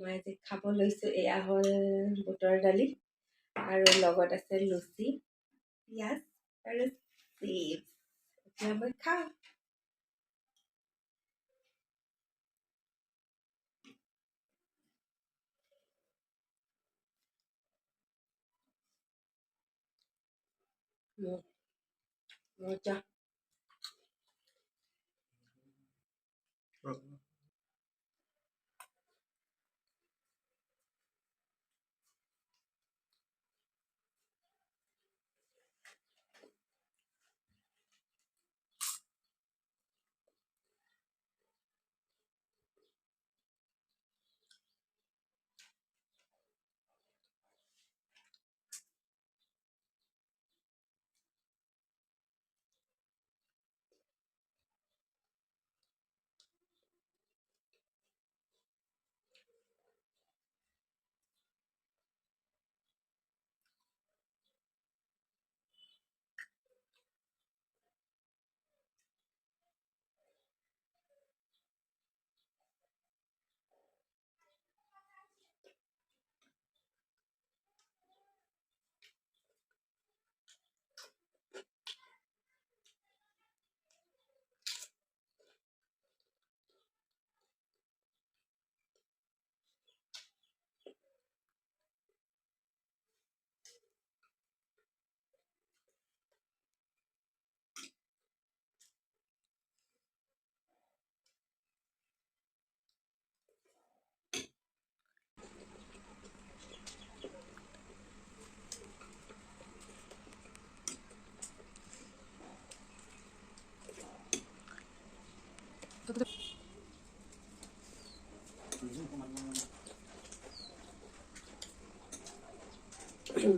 মই আজি খাব লৈছোঁ। এয়া হ'ল বুটৰ দালি আৰু লগত আছে লুচি, পিঁয়াজ আৰু চিপছ। এতিয়া মই খাওঁ। মজা।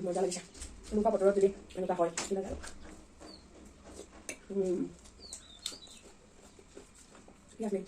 মজা লাগিছে। এনেকুৱা বতৰত যদি এনেকুৱা হয় কি লাগে। পিঁয়াজ নেই।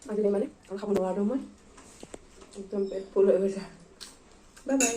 আজি মানে খাব নোৱাৰো মই একদম পেট ফুল হৈ গৈছে। Bye bye.